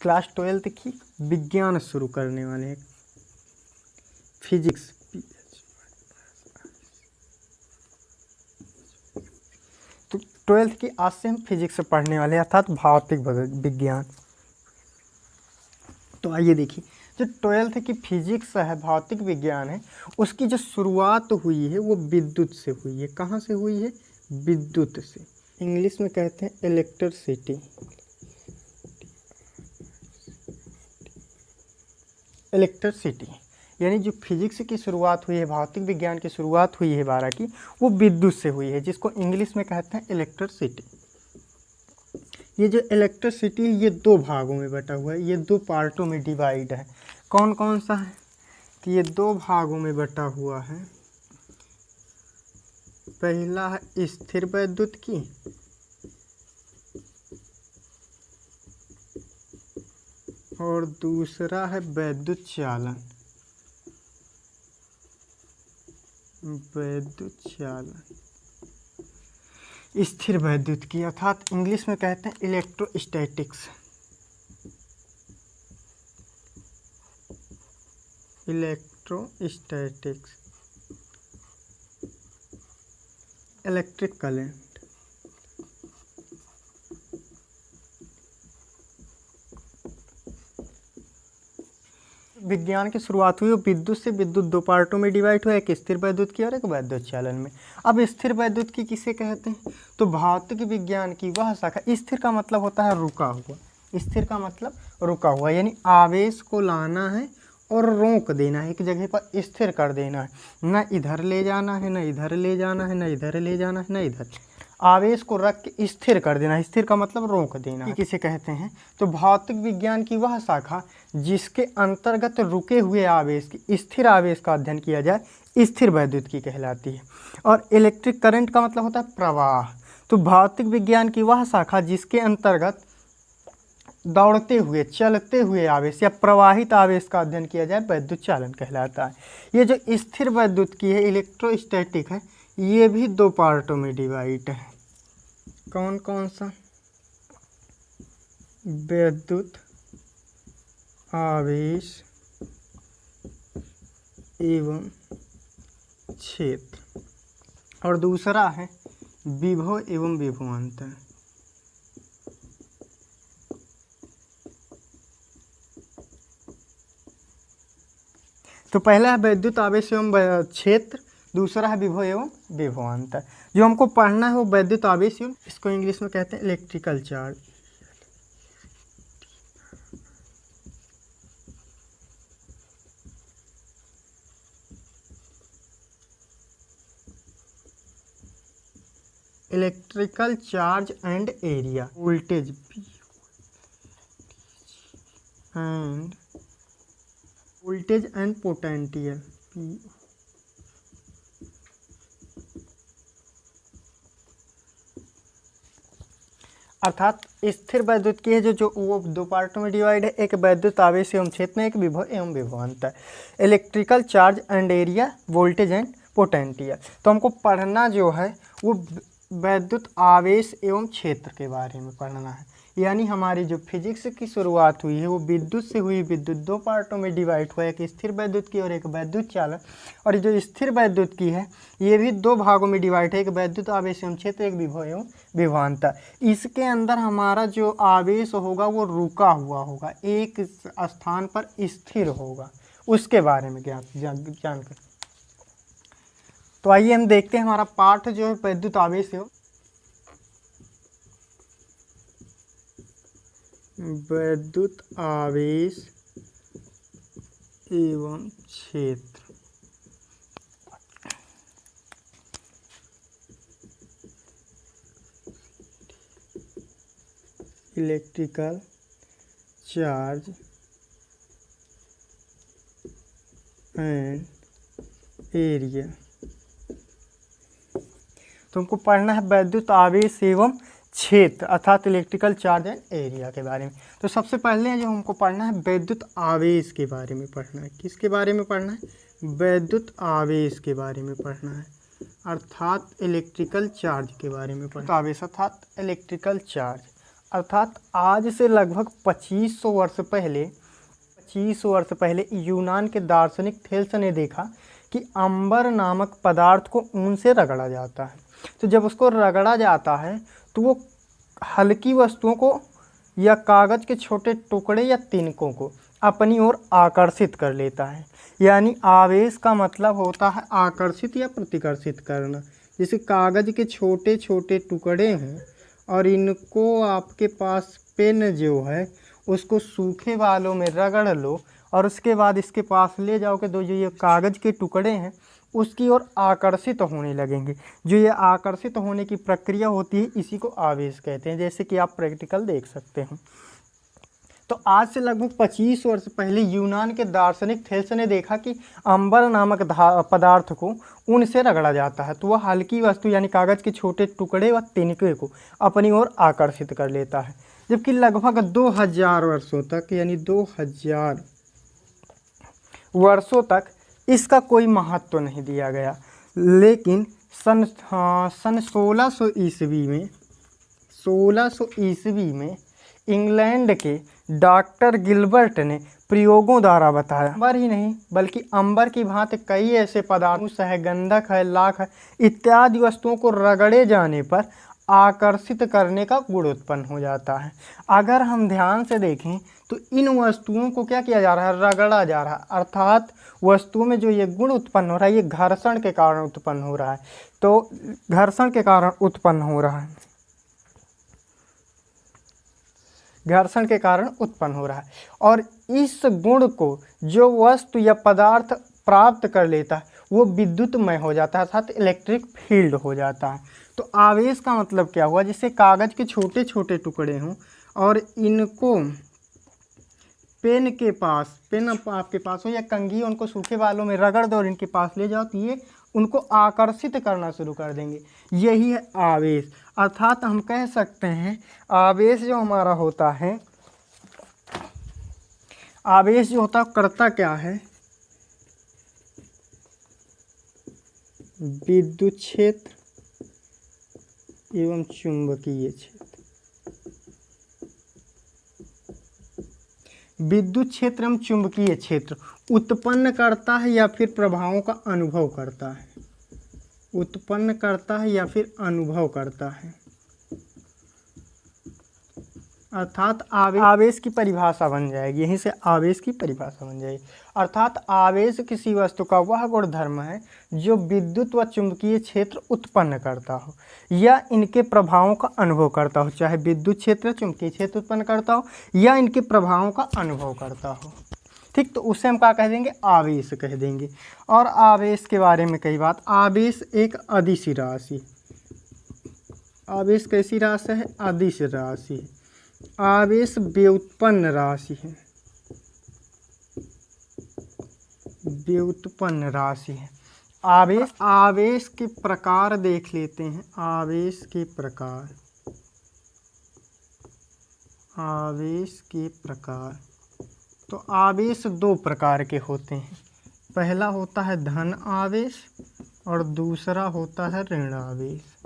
Class 12 की विज्ञान शुरू करने वाले हैं, फिजिक्स। तो 12th की आज से हम फिजिक्स पढ़ने वाले हैं, अर्थात भौतिक विज्ञान। तो आइए देखिए, जो 12th की फिजिक्स है, भौतिक विज्ञान है, उसकी जो शुरुआत हुई है वो विद्युत से हुई है। कहाँ से हुई है? विद्युत से। इंग्लिश में कहते हैं इलेक्ट्रिसिटी। इलेक्ट्रिसिटी यानी जो फिजिक्स की शुरुआत हुई है, भौतिक विज्ञान की शुरुआत हुई है 12 की, वो विद्युत से हुई है, जिसको इंग्लिश में कहते हैं इलेक्ट्रिसिटी। ये जो इलेक्ट्रिसिटी है ये दो भागों में बटा हुआ है, ये दो पार्टों में डिवाइड है। कौन कौन सा है? तो ये दो भागों में बटा हुआ है। पहला है स्थिर वैद्युत की, और दूसरा है वैद्युत चालन। वैद्युत चालन स्थिर वैद्युत की, अर्थात इंग्लिश में कहते हैं इलेक्ट्रोस्टैटिक्स। Electrostatics, electric current. विज्ञान की शुरुआत हुई, विद्युत से। विद्युत दो पार्टों में डिवाइड हुआ, एक स्थिर वैद्युत की और एक वैद्युत चालन में। अब स्थिर वैद्युत की किसे कहते हैं? तो भौतिक विज्ञान की वह शाखा, स्थिर का मतलब होता है रुका हुआ। स्थिर का मतलब रुका हुआ, यानी आवेश को लाना है और रोक देना है, एक जगह पर स्थिर कर देना है, न इधर ले जाना है, न इधर ले जाना है, न इधर ले जाना है, न इधर। आवेश को रख के स्थिर कर देना। स्थिर का मतलब रोक देना किसे कहते हैं? तो भौतिक विज्ञान की वह शाखा जिसके अंतर्गत रुके हुए आवेश की, स्थिर आवेश का अध्ययन किया जाए, स्थिर वैद्युत की कहलाती है। और इलेक्ट्रिक करंट का मतलब होता है प्रवाह। तो भौतिक विज्ञान की वह शाखा जिसके अंतर्गत दौड़ते हुए, चलते हुए आवेश या प्रवाहित आवेश का अध्ययन किया जाए, वैद्युत चालन कहलाता है। ये जो स्थिर वैद्युत की है, इलेक्ट्रोस्टैटिक है, ये भी दो पार्टों में डिवाइड है। कौन कौन सा? वैद्युत आवेश एवं क्षेत्र, और दूसरा है विभव एवं विभवांतर। तो पहला है वैद्युत आवेश एवं क्षेत्र, दूसरा है विभव एवं विभवांतर। जो हमको पढ़ना है वो वैद्युत आवेश एवं, इसको इंग्लिश में कहते हैं electrical charge. Electrical charge and area, voltage end voltage and potential. अर्थात स्थिर वैद्युत की है जो वो दो पार्टों में डिवाइड है, एक वैद्युत आवेश एवं क्षेत्र में, एक विभव एवं विभवांतर। Electrical charge and area, voltage and potential. तो हमको पढ़ना जो है वो वैद्युत आवेश एवं क्षेत्र के बारे में पढ़ना है। यानी हमारी जो फिजिक्स की शुरुआत हुई है वो विद्युत से हुई। विद्युत दो पार्टों में डिवाइड हुआ, एक स्थिर वैद्युत की और एक वैद्युत चालन। और जो स्थिर वैद्युत की है ये भी दो भागों में डिवाइड है, एक वैद्युत आवेश एवं क्षेत्र, एक विभव एवं विभवांतर। इसके अंदर हमारा जो आवेश होगा वो रुका हुआ होगा, एक स्थान पर स्थिर होगा, उसके बारे में जानकर। तो आइए हम देखते हैं हमारा पाठ जो है वैद्युत आवेश एवं वैद्युत आवेश एवं क्षेत्र। Electrical charge and area. तो हमको पढ़ना है वैद्युत आवेश एवं क्षेत्र, अर्थात इलेक्ट्रिकल चार्ज एंड एरिया के बारे में। तो सबसे पहले जो हमको पढ़ना है वैद्युत आवेश के बारे में पढ़ना है। किसके बारे में पढ़ना है? वैद्युत आवेश के बारे में पढ़ना है, अर्थात इलेक्ट्रिकल चार्ज के बारे में पढ़ना है। आवेश अर्थात इलेक्ट्रिकल चार्ज। अर्थात आज से लगभग 2500 वर्ष पहले यूनान के दार्शनिक थेल्स ने देखा कि अंबर नामक पदार्थ को ऊन से रगड़ा जाता है। तो जब उसको रगड़ा जाता है तो वो हल्की वस्तुओं को या कागज़ के छोटे टुकड़े या तिनकों को अपनी ओर आकर्षित कर लेता है। यानी आवेश का मतलब होता है आकर्षित या प्रतिकर्षित करना। जैसे कागज़ के छोटे छोटे टुकड़े हैं और इनको आपके पास पेन जो है उसको सूखे बालों में रगड़ लो और उसके बाद इसके पास ले जाओगे तो जो ये कागज़ के टुकड़े हैं उसकी ओर आकर्षित होने लगेंगे। जो ये आकर्षित होने की प्रक्रिया होती है इसी को आवेश कहते हैं, जैसे कि आप प्रैक्टिकल देख सकते हैं। तो आज से लगभग 25 वर्ष पहले यूनान के दार्शनिक थेल्स ने देखा कि अंबर नामक पदार्थ को ऊन से रगड़ा जाता है तो वह हल्की वस्तु यानी कागज़ के छोटे टुकड़े व तिनके को अपनी ओर आकर्षित कर लेता है। जबकि लगभग 2000 वर्षों तक यानी 2000 वर्षों तक इसका कोई महत्व नहीं दिया गया। लेकिन सन 1600 ईस्वी में इंग्लैंड के डॉक्टर गिलबर्ट ने प्रयोगों द्वारा बताया। अंबर ही नहीं बल्कि अंबर की भांति कई ऐसे पदार्थ है, गंधक है, लाख है इत्यादि वस्तुओं को रगड़े जाने पर आकर्षित करने का गुण उत्पन्न हो जाता है। अगर हम ध्यान से देखें तो इन वस्तुओं को क्या किया जा रहा है, रगड़ा जा रहा है। अर्थात वस्तुओं में जो ये गुण उत्पन्न हो रहा है ये घर्षण के कारण उत्पन्न हो रहा है। तो घर्षण के कारण उत्पन्न हो रहा है, घर्षण के कारण उत्पन्न हो रहा है। और इस गुण को जो वस्तु या पदार्थ प्राप्त कर लेता है वो विद्युतमय हो जाता है, अर्थात इलेक्ट्रिक फील्ड हो जाता है। तो आवेश का मतलब क्या हुआ, जिससे कागज़ के छोटे छोटे टुकड़े हों और इनको पेन के पास, पेन आपके पास हो या कंघी, उनको सूखे बालों में रगड़ दो और इनके पास ले जाओ तो ये उनको आकर्षित करना शुरू कर देंगे। यही है आवेश। अर्थात हम कह सकते हैं आवेश जो हमारा होता है, आवेश जो होता है करता क्या है, विद्युत क्षेत्र एवं चुंबकीय क्षेत्र। विद्युत क्षेत्र एवं चुंबकीय क्षेत्र उत्पन्न करता है या फिर प्रभावों का अनुभव करता है, उत्पन्न करता है या फिर अनुभव करता है। अर्थात आवेश की परिभाषा बन जाएगी, यहीं से आवेश की परिभाषा बन जाएगी। अर्थात आवेश किसी वस्तु का वह गुणधर्म है जो विद्युत व चुंबकीय क्षेत्र उत्पन्न करता हो या इनके प्रभावों का अनुभव करता हो, चाहे विद्युत क्षेत्र चुंबकीय क्षेत्र उत्पन्न करता हो या इनके प्रभावों का अनुभव करता हो। ठीक, तो उसे हम क्या कह देंगे, आवेश कह देंगे। और आवेश के बारे में कई बात, आवेश एक अदिश राशि, आवेश कैसी राशि है, अदिश राशि है। आवेश व्युत्पन्न राशि है, व्युत्पन्न राशि है। आवेश के प्रकार देख लेते हैं। आवेश के प्रकार, आवेश के प्रकार, तो आवेश दो प्रकार के होते हैं। पहला होता है धन आवेश और दूसरा होता है ऋण आवेश।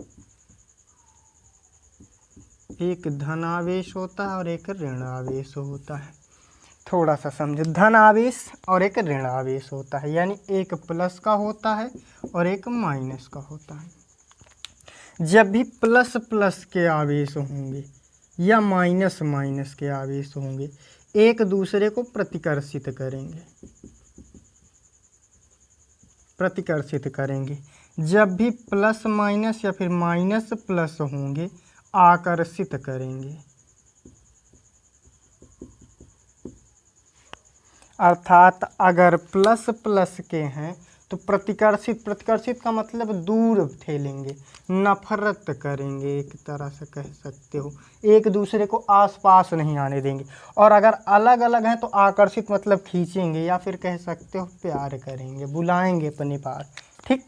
एक धन आवेश होता है और एक ऋण आवेश होता है। थोड़ा सा समझो, धन आवेश और एक ऋण आवेश होता है, यानी एक प्लस का होता है और एक माइनस का होता है। जब भी प्लस प्लस के आवेश होंगे या माइनस माइनस के आवेश होंगे एक दूसरे को प्रतिकर्षित करेंगे, प्रतिकर्षित करेंगे। जब भी प्लस माइनस या फिर माइनस प्लस होंगे आकर्षित करेंगे। अर्थात अगर प्लस प्लस के हैं तो प्रतिकर्षित, प्रतिकर्षित का मतलब दूर ठेलेंगे, नफरत करेंगे, एक तरह से कह सकते हो, एक दूसरे को आसपास नहीं आने देंगे। और अगर अलग अलग हैं तो आकर्षित मतलब खींचेंगे या फिर कह सकते हो प्यार करेंगे, बुलाएंगे अपने पास। ठीक,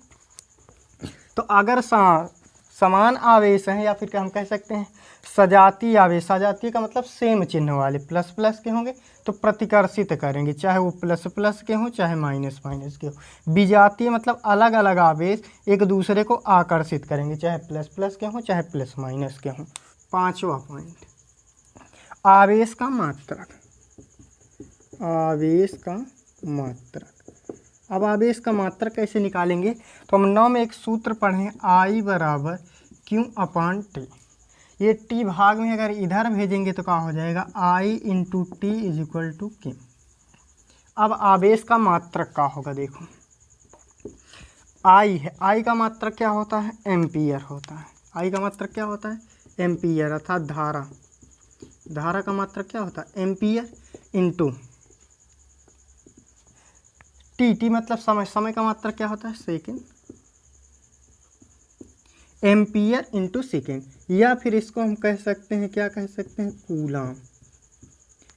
तो अगर समान आवेश हैं या फिर क्या हम कह सकते हैं सजातीय आवेश, सजातीय का मतलब सेम चिन्ह वाले प्लस प्लस के होंगे तो प्रतिकर्षित करेंगे, चाहे वो प्लस प्लस के हों चाहे माइनस माइनस के हो। विजातीय मतलब अलग अलग आवेश एक दूसरे को आकर्षित करेंगे, चाहे प्लस प्लस के हों चाहे प्लस माइनस के हों। पांचवा पॉइंट, आवेश का मात्रक, आवेश का मात्रक। अब आवेश का मात्रक कैसे निकालेंगे, तो हम 9 में एक सूत्र पढ़ें, I बराबर Q अपान टी। ये टी भाग में अगर इधर भेजेंगे तो क्या हो जाएगा, I into T is equal to Q। अब आवेश का मात्रक क्या होगा, देखो I है, I का मात्रक क्या होता है, एम्पियर होता है। I का मात्रक क्या होता है, एम्पियर, अर्थात धारा। धारा का मात्रक क्या होता है, एम्पियर इंटू टी मतलब समय, समय का मात्रक क्या होता है, सेकेंड। एम्पियर इंटू सेकेंड, या फिर इसको हम कह सकते हैं, क्या कह सकते हैं, कूलाम।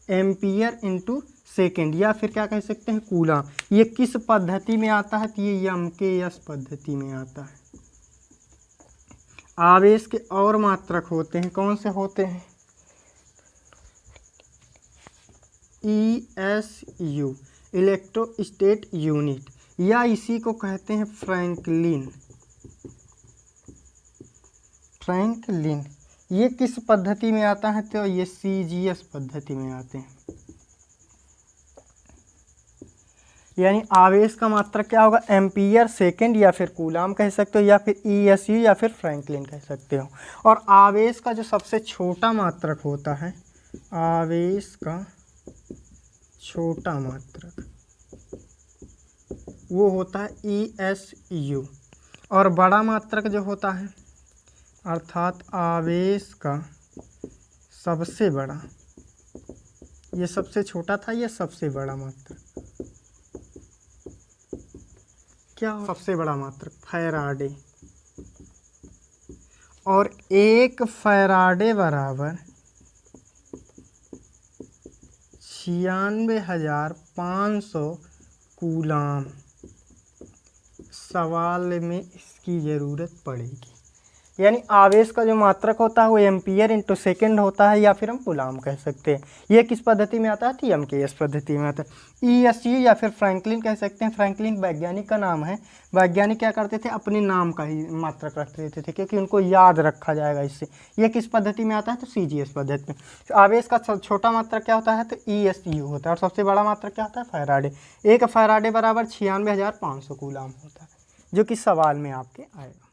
एम्पियर इंटू सेकेंड, या फिर क्या कह सकते हैं, कूलाम। ये किस पद्धति में आता है, तो ये एमकेएस पद्धति में आता है। आवेश के और मात्रक होते हैं, कौन से होते हैं, ESU इलेक्ट्रोस्टेट यूनिट, या इसी को कहते हैं फ्रैंकलिन। फ्रैंकलिन ये किस पद्धति में आता है, तो ये CGS पद्धति में आते हैं। यानी आवेश का मात्रक क्या होगा, एम्पियर, सेकेंड, या फिर कूलाम कह सकते हो, या फिर ESU या फिर फ्रैंकलिन कह सकते हो। और आवेश का जो सबसे छोटा मात्रक होता है, आवेश का छोटा मात्रक वो होता है ESU। और बड़ा मात्रक जो होता है, अर्थात आवेश का सबसे बड़ा, ये सबसे छोटा था, ये सबसे बड़ा मात्रक क्या हो, सबसे बड़ा मात्रक फैराडे। और 1 फैराडे बराबर 96,500 कूलाम। सवाल में इसकी ज़रूरत पड़ेगी। यानी आवेश का जो मात्रक होता है वो एम्पियर इंटू सेकेंड होता है, या फिर हम कूलाम कह सकते हैं। ये किस पद्धति में आता है, तो एमकेएस पद्धति में आता है। ESU या फिर फ्रैंकलिन कह सकते हैं। फ्रैंकलिन वैज्ञानिक का नाम है। वैज्ञानिक क्या करते थे, अपने नाम का ही मात्रक रख देते थे, क्योंकि उनको याद रखा जाएगा इससे। ये किस पद्धति में आता है, तो CGS पद्धति में। आवेश का छोटा मात्रक क्या होता है, तो ESU होता है। और सबसे बड़ा मात्रक क्या होता है, फैराडे। 1 फैराडे बराबर 96,500 कूलाम होता है, जो कि सवाल में आपके आएगा।